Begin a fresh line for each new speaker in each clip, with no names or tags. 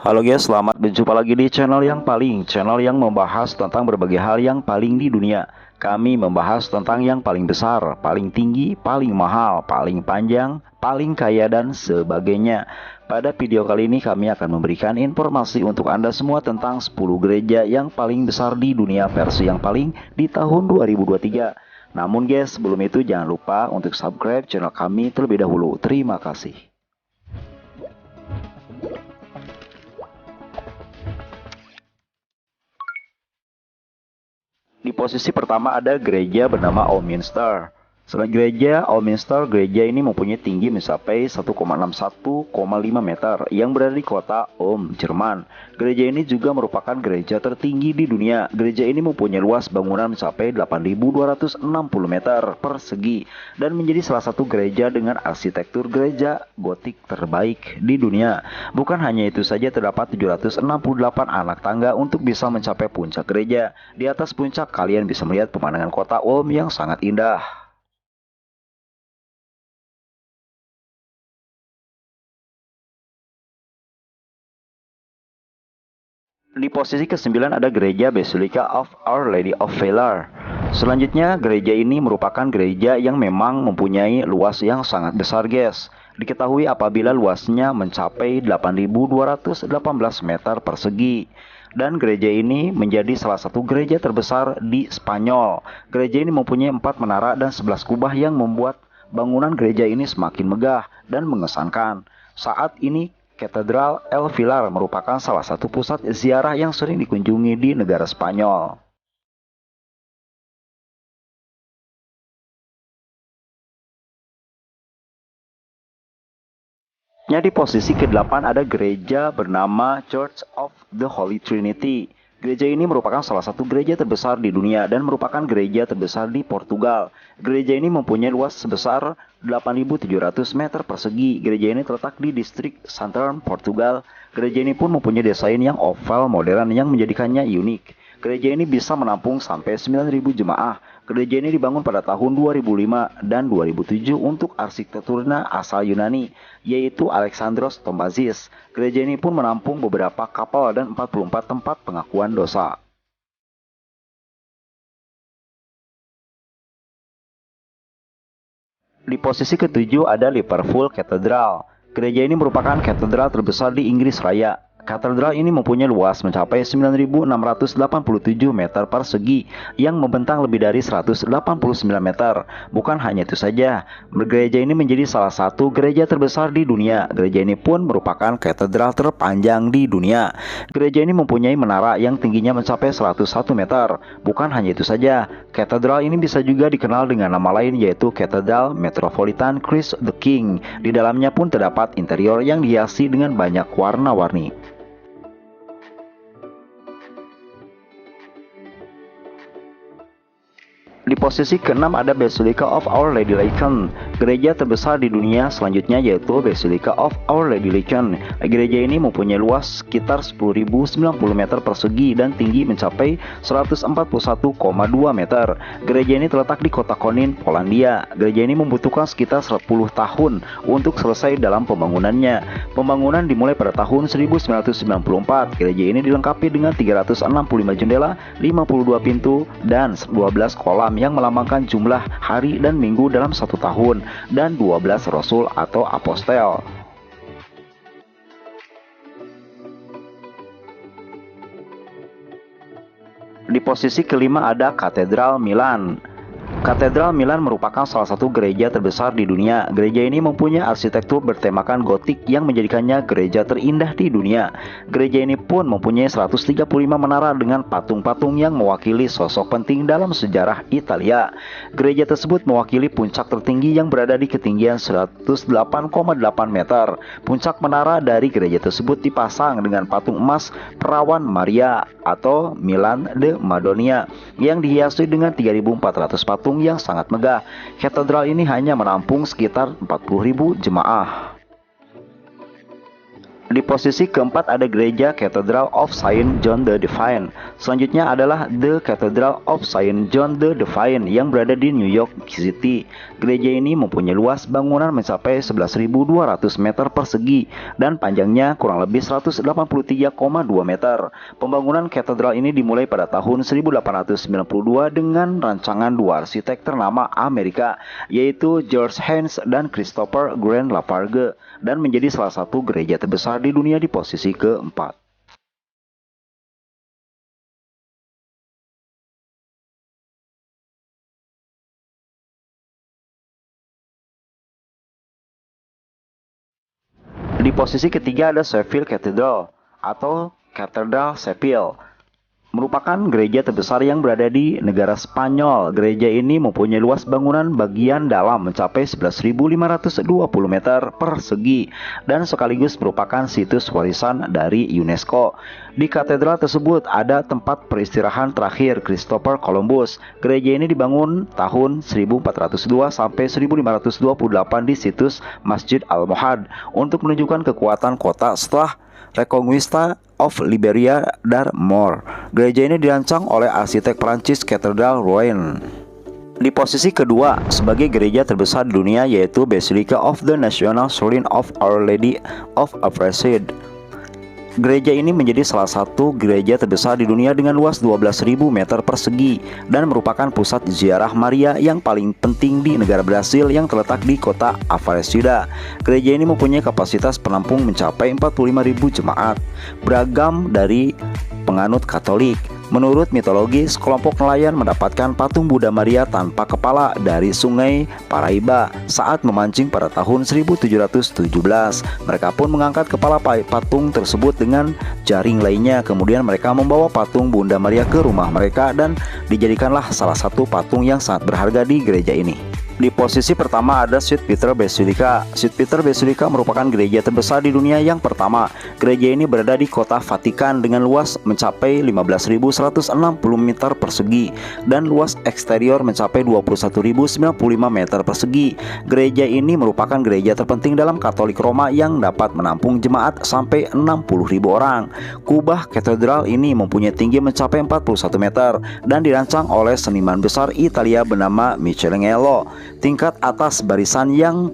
Halo guys, selamat berjumpa lagi di channel yang membahas tentang berbagai hal yang paling di dunia. Kami membahas tentang yang paling besar, paling tinggi, paling mahal, paling panjang, paling kaya, dan sebagainya. Pada video kali ini kami akan memberikan informasi untuk Anda semua tentang 10 gereja yang paling besar di dunia versi yang paling di tahun 2023. Namun guys, sebelum itu jangan lupa untuk subscribe channel kami terlebih dahulu. Terima kasih. Di posisi pertama ada gereja bernama Allminster. Selain gereja Allminster, gereja ini mempunyai tinggi mencapai 1,61,5 meter yang berada di kota Ulm, Jerman. Gereja ini juga merupakan gereja tertinggi di dunia. Gereja ini mempunyai luas bangunan mencapai 8.260 meter persegi dan menjadi salah satu gereja dengan arsitektur gereja gotik terbaik di dunia. Bukan hanya itu saja, terdapat 768 anak tangga untuk bisa mencapai puncak gereja. Di atas puncak kalian bisa melihat pemandangan kota Ulm yang sangat indah. Di posisi ke-9 ada gereja Basilica of Our Lady of Valor. Selanjutnya, gereja ini merupakan gereja yang memang mempunyai luas yang sangat besar, guys. Diketahui apabila luasnya mencapai 8.218 meter persegi. Dan gereja ini menjadi salah satu gereja terbesar di Spanyol. Gereja ini mempunyai 4 menara dan 11 kubah yang membuat bangunan gereja ini semakin megah dan mengesankan. Saat ini Katedral El Vilar merupakan salah satu pusat ziarah yang sering dikunjungi di negara Spanyol. Di posisi ke-8 ada gereja bernama Church of the Holy Trinity. Gereja ini merupakan salah satu gereja terbesar di dunia dan merupakan gereja terbesar di Portugal. Gereja ini mempunyai luas sebesar 8.700 meter persegi. Gereja ini terletak di distrik Santarém, Portugal. Gereja ini pun mempunyai desain yang oval modern yang menjadikannya unik. Gereja ini bisa menampung sampai 9.000 jemaah. Gereja ini dibangun pada tahun 2005 dan 2007 untuk arsitekturnya asal Yunani, yaitu Alexandros Tombazis. Gereja ini pun menampung beberapa kapal dan 44 tempat pengakuan dosa. Di posisi ke-7 ada Liverpool Cathedral. Gereja ini merupakan katedral terbesar di Inggris Raya. Katedral ini mempunyai luas mencapai 9.687 meter persegi yang membentang lebih dari 189 meter. Bukan hanya itu saja, gereja ini menjadi salah satu gereja terbesar di dunia. Gereja ini pun merupakan katedral terpanjang di dunia. Gereja ini mempunyai menara yang tingginya mencapai 101 meter. Bukan hanya itu saja, katedral ini bisa juga dikenal dengan nama lain, yaitu Katedral Metropolitan Christ the King. Di dalamnya pun terdapat interior yang dihiasi dengan banyak warna-warni. Di posisi ke-6 ada Basilica of Our Lady Leiden. Gereja terbesar di dunia selanjutnya yaitu Basilica of Our Lady Leiden. Gereja ini mempunyai luas sekitar 10.090 meter persegi dan tinggi mencapai 141,2 meter. Gereja ini terletak di kota Konin, Polandia. Gereja ini membutuhkan sekitar 10 tahun untuk selesai dalam pembangunannya. Pembangunan dimulai pada tahun 1994. Gereja ini dilengkapi dengan 365 jendela, 52 pintu, dan 12 kolam yang melambangkan jumlah hari dan minggu dalam satu tahun, dan 12 rasul atau apostel. Di posisi kelima ada Katedral Milan. Katedral Milan merupakan salah satu gereja terbesar di dunia. Gereja ini mempunyai arsitektur bertemakan gotik yang menjadikannya gereja terindah di dunia. Gereja ini pun mempunyai 135 menara dengan patung-patung yang mewakili sosok penting dalam sejarah Italia. Gereja tersebut mewakili puncak tertinggi yang berada di ketinggian 108,8 meter. Puncak menara dari gereja tersebut dipasang dengan patung emas perawan Maria atau Milan de Madonia yang dihiasi dengan 3.400 patung yang sangat megah. Katedral ini hanya menampung sekitar 40.000 jemaah. Di posisi keempat ada gereja Cathedral of Saint John the Divine. Selanjutnya adalah The Cathedral of Saint John the Divine yang berada di New York City. Gereja ini mempunyai luas bangunan mencapai 11.200 meter persegi dan panjangnya kurang lebih 183,2 meter. Pembangunan katedral ini dimulai pada tahun 1892 dengan rancangan dua arsitek ternama Amerika, yaitu George Haynes dan Christopher Grant Lafarge, dan menjadi salah satu gereja terbesar di dunia di posisi keempat. Di posisi ketiga ada Sheffield Cathedral atau Katedral Sheffield. Merupakan gereja terbesar yang berada di negara Spanyol. Gereja ini mempunyai luas bangunan bagian dalam mencapai 11.520 meter persegi dan sekaligus merupakan situs warisan dari UNESCO. Di katedral tersebut ada tempat peristirahatan terakhir Christopher Columbus. Gereja ini dibangun tahun 1402 sampai 1528 di situs Masjid Al-Mohad untuk menunjukkan kekuatan kota setelah Reconquista of Liberia dan More. Gereja ini dirancang oleh arsitek Prancis Cathédrale Rouen. Di posisi kedua sebagai gereja terbesar di dunia yaitu Basilica of the National Shrine of Our Lady of Aparecida. Gereja ini menjadi salah satu gereja terbesar di dunia dengan luas 12.000 meter persegi dan merupakan pusat ziarah Maria yang paling penting di negara Brasil yang terletak di kota Aparecida. Gereja ini mempunyai kapasitas penampung mencapai 45.000 jemaat, beragam dari penganut Katolik. Menurut mitologi, sekelompok nelayan mendapatkan patung Bunda Maria tanpa kepala dari Sungai Paraiba saat memancing pada tahun 1717. Mereka pun mengangkat kepala patung tersebut dengan jaring lainnya. Kemudian mereka membawa patung Bunda Maria ke rumah mereka dan dijadikanlah salah satu patung yang sangat berharga di gereja ini. Di posisi pertama ada St. Peter Basilica. St. Peter Basilica merupakan gereja terbesar di dunia yang pertama. Gereja ini berada di kota Vatikan dengan luas mencapai 15.160 meter persegi dan luas eksterior mencapai 21.095 meter persegi. Gereja ini merupakan gereja terpenting dalam Katolik Roma yang dapat menampung jemaat sampai 60.000 orang. Kubah katedral ini mempunyai tinggi mencapai 41 meter dan dirancang oleh seniman besar Italia bernama Michelangelo. Tingkat atas barisan yang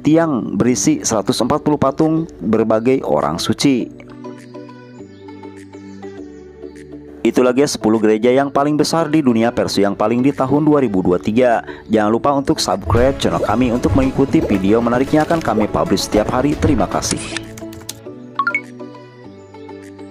tiang berisi 140 patung berbagai orang suci. Itulah guys 10 gereja yang paling besar di dunia versi yang paling di tahun 2023. Jangan lupa untuk subscribe channel kami untuk mengikuti video menariknya akan kami publish setiap hari. Terima kasih.